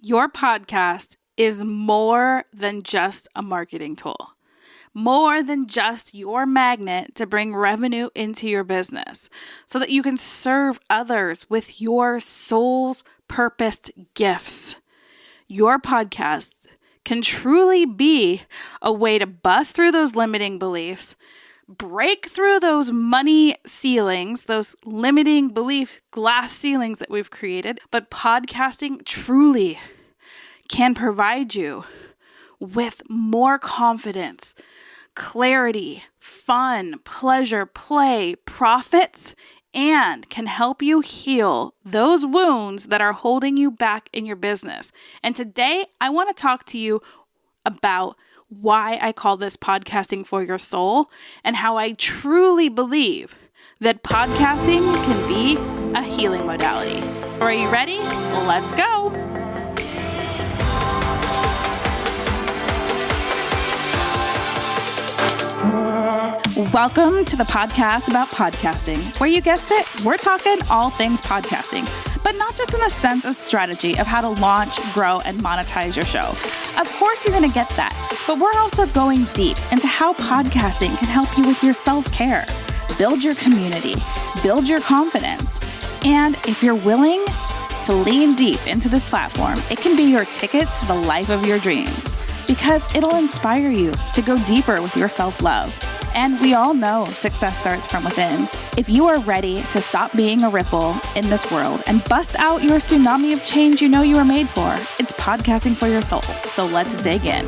Your podcast is more than just a marketing tool, more than just your magnet to bring revenue into your business so that you can serve others with your soul's purposed gifts. Your podcast can truly be a way to bust through those limiting beliefs, break through those money ceilings, those limiting belief glass ceilings that we've created. But podcasting truly can provide you with more confidence, clarity, fun, pleasure, play, profits, and can help you heal those wounds that are holding you back in your business. And today, I want to talk to you about why I call this podcasting for your soul and how I truly believe that podcasting can be a healing modality. Are you ready? Let's go. Welcome to the podcast about podcasting, where you guessed it, we're talking all things podcasting, but not just in the sense of strategy of how to launch, grow, and monetize your show. Of course, you're going to get that, but we're also going deep into how podcasting can help you with your self-care, build your community, build your confidence, and if you're willing to lean deep into this platform, it can be your ticket to the life of your dreams because it'll inspire you to go deeper with your self-love. And we all know success starts from within. If you are ready to stop being a ripple in this world and bust out your tsunami of change you know you were made for, it's podcasting for your soul. So let's dig in.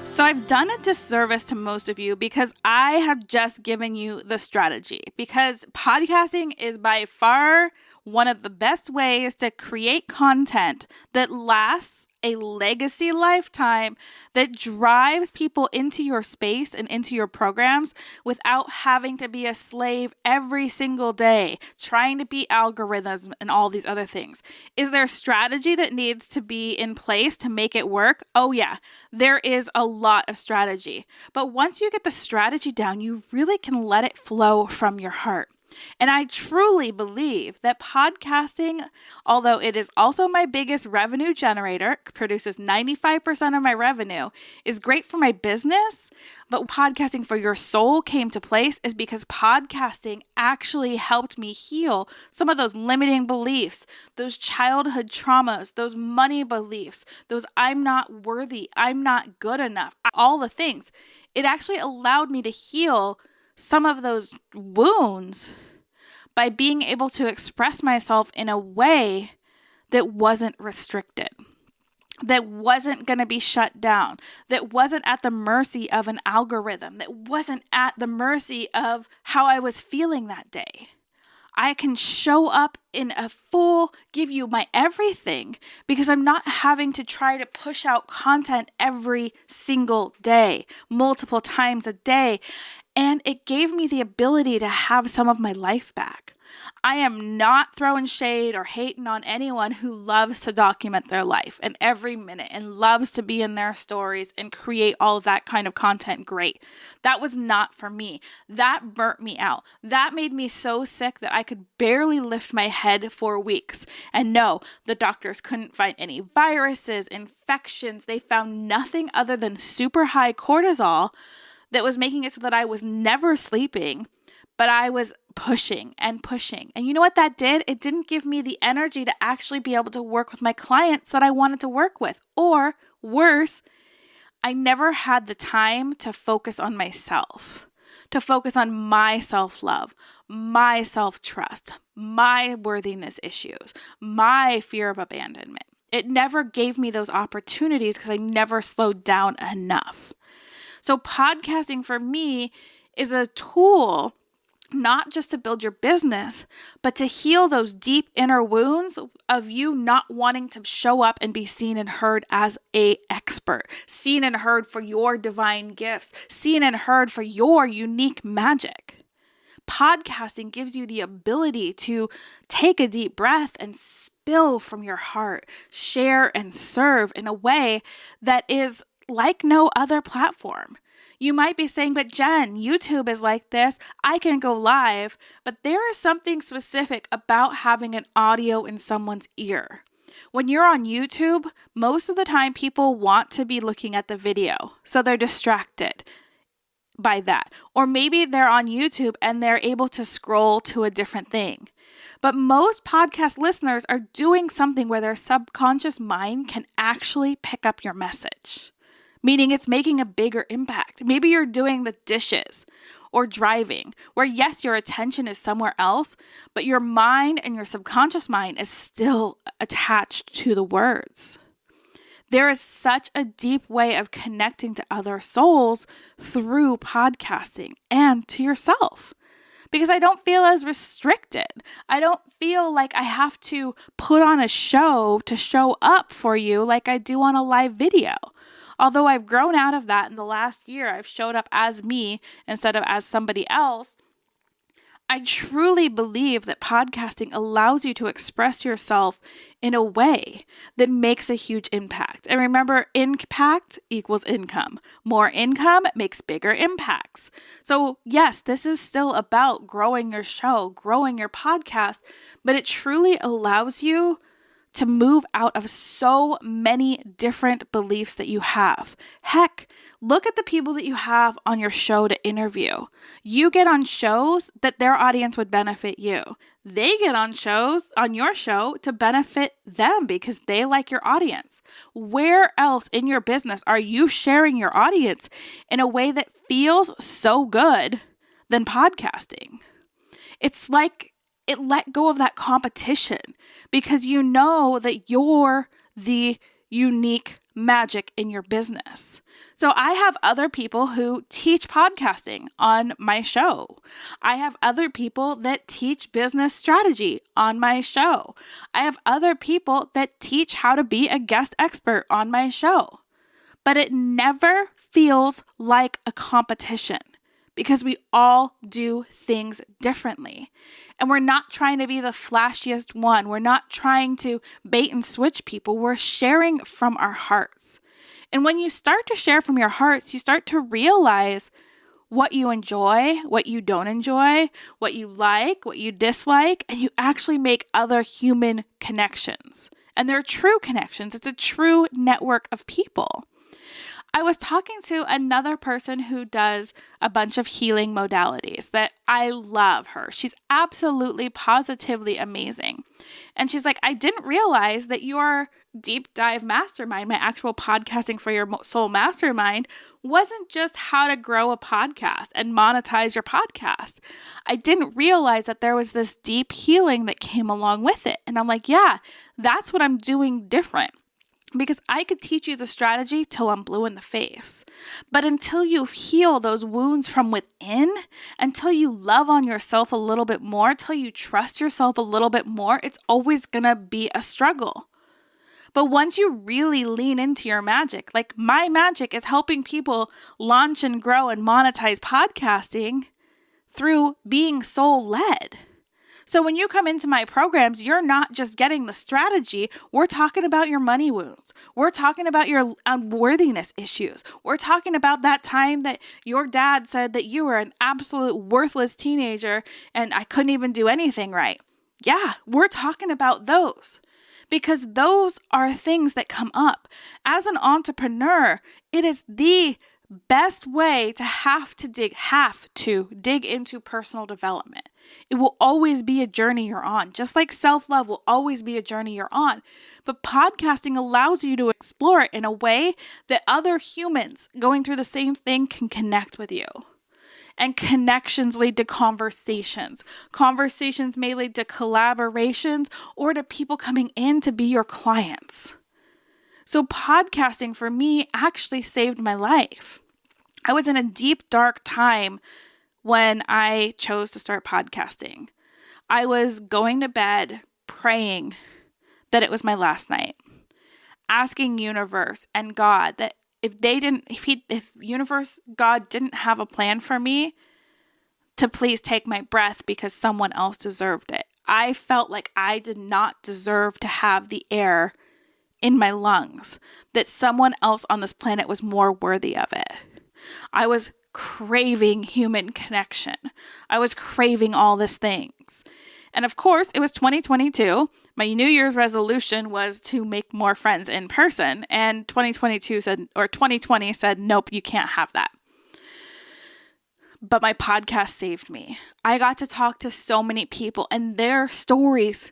So I've done a disservice to most of you because I have just given you the strategy, because podcasting is by far one of the best ways to create content that lasts a legacy lifetime, that drives people into your space and into your programs without having to be a slave every single day, trying to beat algorithms and all these other things. Is there a strategy that needs to be in place to make it work? Oh yeah, there is a lot of strategy. But once you get the strategy down, you really can let it flow from your heart. And I truly believe that podcasting, although it is also my biggest revenue generator, produces 95% of my revenue, is great for my business. But podcasting for your soul came to place is because podcasting actually helped me heal some of those limiting beliefs, those childhood traumas, those money beliefs, those I'm not worthy, I'm not good enough, all the things. It actually allowed me to heal some of those wounds by being able to express myself in a way that wasn't restricted, that wasn't going to be shut down, that wasn't at the mercy of an algorithm, that wasn't at the mercy of how I was feeling that day. I can show up in a full, give you my everything because I'm not having to try to push out content every single day, multiple times a day. And it gave me the ability to have some of my life back. I am not throwing shade or hating on anyone who loves to document their life and every minute and loves to be in their stories and create all of that kind of content. Great. That was not for me. That burnt me out. That made me so sick that I could barely lift my head for weeks. And no, the doctors couldn't find any viruses, infections. They found nothing other than super high cortisol that was making it so that I was never sleeping, but I was pushing and pushing. And you know what that did? It didn't give me the energy to actually be able to work with my clients that I wanted to work with. Or worse, I never had the time to focus on myself, to focus on my self-love, my self-trust, my worthiness issues, my fear of abandonment. It never gave me those opportunities because I never slowed down enough. So podcasting for me is a tool not just to build your business, but to heal those deep inner wounds of you not wanting to show up and be seen and heard as an expert, seen and heard for your divine gifts, seen and heard for your unique magic. Podcasting gives you the ability to take a deep breath and spill from your heart, share and serve in a way that is like no other platform. You might be saying, but Jen, YouTube is like this. I can go live. But there is something specific about having an audio in someone's ear. When you're on YouTube, most of the time people want to be looking at the video, so they're distracted by that. Or maybe they're on YouTube and they're able to scroll to a different thing. But most podcast listeners are doing something where their subconscious mind can actually pick up your message, meaning it's making a bigger impact. Maybe you're doing the dishes or driving, where yes, your attention is somewhere else, but your mind and your subconscious mind is still attached to the words. There is such a deep way of connecting to other souls through podcasting and to yourself, because I don't feel as restricted. I don't feel like I have to put on a show to show up for you like I do on a live video. Although I've grown out of that in the last year, I've showed up as me instead of as somebody else. I truly believe that podcasting allows you to express yourself in a way that makes a huge impact. And remember, impact equals income. More income makes bigger impacts. So yes, this is still about growing your show, growing your podcast, but it truly allows you to move out of so many different beliefs that you have. Heck, look at the people that you have on your show to interview. You get on shows that their audience would benefit you. They get on shows on your show to benefit them because they like your audience. Where else in your business are you sharing your audience in a way that feels so good than podcasting? It's like it let go of that competition because you know that you're the unique magic in your business. So I have other people who teach podcasting on my show. I have other people that teach business strategy on my show. I have other people that teach how to be a guest expert on my show. But it never feels like a competition because we all do things differently. And we're not trying to be the flashiest one. We're not trying to bait and switch people. We're sharing from our hearts. And when you start to share from your hearts, you start to realize what you enjoy, what you don't enjoy, what you like, what you dislike, and you actually make other human connections. And they're true connections. It's a true network of people. I was talking to another person who does a bunch of healing modalities that I love her. She's absolutely positively amazing. And she's like, I didn't realize that your deep dive mastermind, my actual podcasting for your soul mastermind, wasn't just how to grow a podcast and monetize your podcast. I didn't realize that there was this deep healing that came along with it. And I'm like, yeah, that's what I'm doing different. Because I could teach you the strategy till I'm blue in the face. But until you heal those wounds from within, until you love on yourself a little bit more, till you trust yourself a little bit more, it's always going to be a struggle. But once you really lean into your magic, like my magic is helping people launch and grow and monetize podcasting through being soul-led. So when you come into my programs, you're not just getting the strategy. We're talking about your money wounds. We're talking about your unworthiness issues. We're talking about that time that your dad said that you were an absolute worthless teenager and I couldn't even do anything right. Yeah, we're talking about those because those are things that come up. As an entrepreneur, it is the best way to have to dig into personal development. It will always be a journey you're on, just like self-love will always be a journey you're on. But podcasting allows you to explore it in a way that other humans going through the same thing can connect with you. And connections lead to conversations. Conversations may lead to collaborations or to people coming in to be your clients. So podcasting for me actually saved my life. I was in a deep, dark time when I chose to start podcasting. I was going to bed praying that it was my last night, asking universe and God that if universe, God didn't have a plan for me, to please take my breath because someone else deserved it. I felt like I did not deserve to have the air in my lungs, that someone else on this planet was more worthy of it. I was craving human connection. I was craving all these things. And of course, it was 2022. My New Year's resolution was to make more friends in person. And 2020 said, nope, you can't have that. But my podcast saved me. I got to talk to so many people, and their stories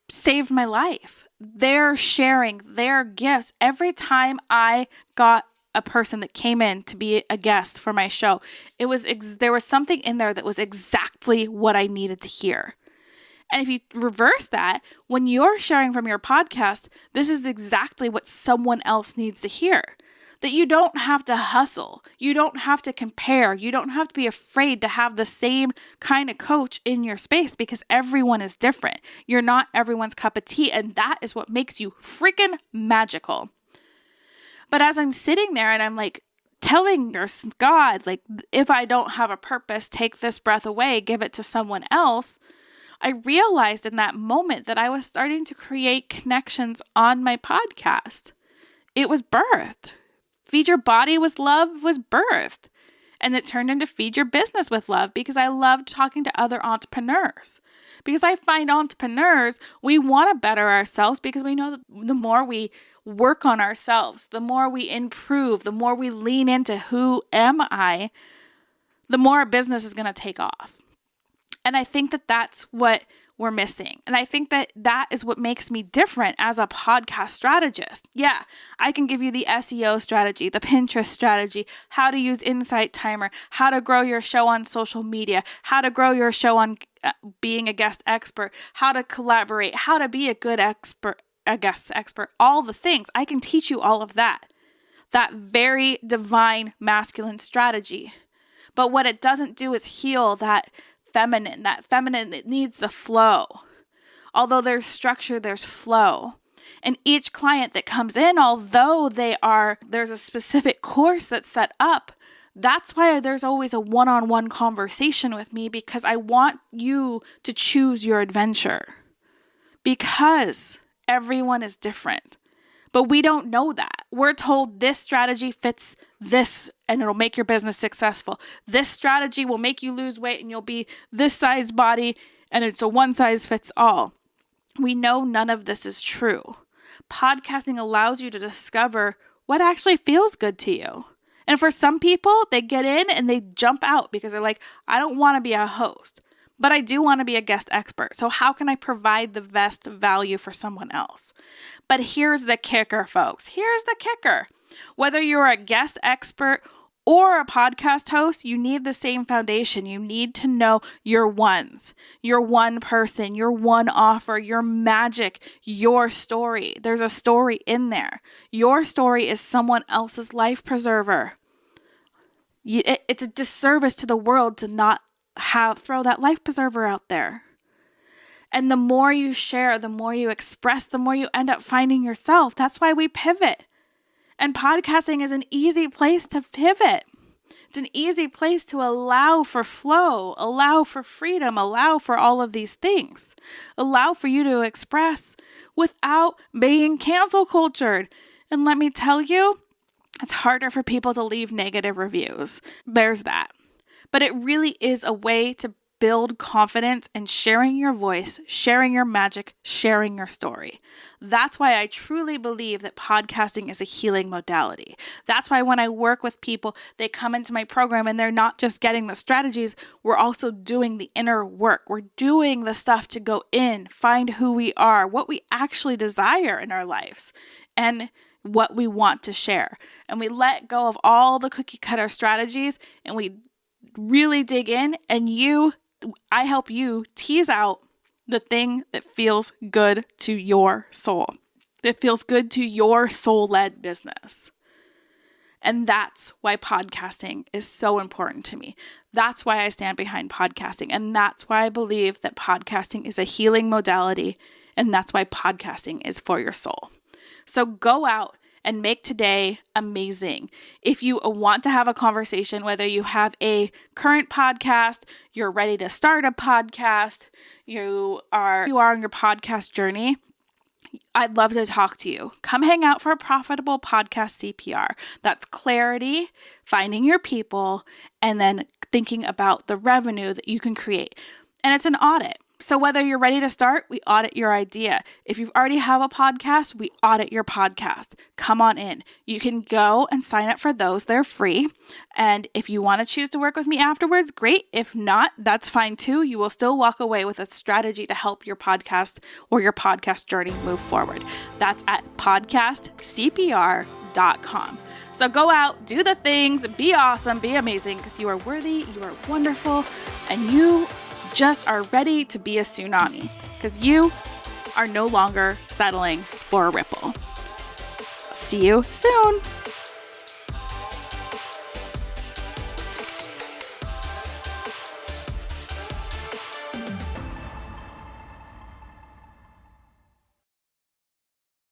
saved my life. They're sharing their gifts. Every time I got a person that came in to be a guest for my show, there was something in there that was exactly what I needed to hear. And if you reverse that, when you're sharing from your podcast, this is exactly what someone else needs to hear. That you don't have to hustle. You don't have to compare. You don't have to be afraid to have the same kind of coach in your space, because everyone is different. You're not everyone's cup of tea, and that is what makes you freaking magical. But as I'm sitting there and I'm like telling God, like, if I don't have a purpose, take this breath away, give it to someone else, I realized in that moment that I was starting to create connections on my podcast. It was birthed. Feed Your Body with Love was birthed. And it turned into Feed Your Business with Love, because I loved talking to other entrepreneurs. Because I find entrepreneurs, we want to better ourselves, because we know that the more we work on ourselves, the more we improve, the more we lean into who am I, the more our business is going to take off. And I think that that's what we're missing. And I think that that is what makes me different as a podcast strategist. Yeah, I can give you the SEO strategy, the Pinterest strategy, how to use Insight Timer, how to grow your show on social media, how to grow your show on being a guest expert, how to collaborate, how to be a good expert, a guest expert, all the things. I can teach you all of that. That very divine masculine strategy. But what it doesn't do is heal that feminine that needs the flow. Although there's structure, there's flow. And each client that comes in, although there's a specific course that's set up, that's why there's always a one-on-one conversation with me, because I want you to choose your adventure. Because everyone is different. But we don't know that. We're told this strategy fits this and it'll make your business successful. This strategy will make you lose weight and you'll be this size body and it's a one size fits all. We know none of this is true. Podcasting allows you to discover what actually feels good to you. And for some people, they get in and they jump out because they're like, I don't want to be a host, but I do want to be a guest expert. So how can I provide the best value for someone else? But here's the kicker, folks. Here's the kicker. Whether you're a guest expert or a podcast host, you need the same foundation. You need to know your ones, your one person, your one offer, your magic, your story. There's a story in there. Your story is someone else's life preserver. It's a disservice to the world to not throw that life preserver out there. And the more you share, the more you express, the more you end up finding yourself. That's why we pivot. And podcasting is an easy place to pivot. It's an easy place to allow for flow, allow for freedom, allow for all of these things. Allow for you to express without being cancel cultured. And let me tell you, it's harder for people to leave negative reviews. There's that. But it really is a way to build confidence in sharing your voice, sharing your magic, sharing your story. That's why I truly believe that podcasting is a healing modality. That's why when I work with people, they come into my program and they're not just getting the strategies, we're also doing the inner work. We're doing the stuff to go in, find who we are, what we actually desire in our lives, and what we want to share. And we let go of all the cookie cutter strategies and we really dig in, and I help you tease out the thing that feels good to your soul, that feels good to your soul-led business. And that's why podcasting is so important to me. That's why I stand behind podcasting. And that's why I believe that podcasting is a healing modality. And that's why podcasting is for your soul. So go out and make today amazing. If you want to have a conversation, whether you have a current podcast, you're ready to start a podcast, you are on your podcast journey, I'd love to talk to you. Come hang out for a profitable podcast CPR. That's clarity, finding your people, and then thinking about the revenue that you can create. And it's an audit. So whether you're ready to start, we audit your idea. If you already have a podcast, we audit your podcast. Come on in. You can go and sign up for those. They're free. And if you want to choose to work with me afterwards, great. If not, that's fine too. You will still walk away with a strategy to help your podcast or your podcast journey move forward. That's at podcastcpr.com. So go out, do the things, be awesome, be amazing, because you are worthy, you are wonderful, and you just are ready to be a tsunami, because you are no longer settling for a ripple. See you soon.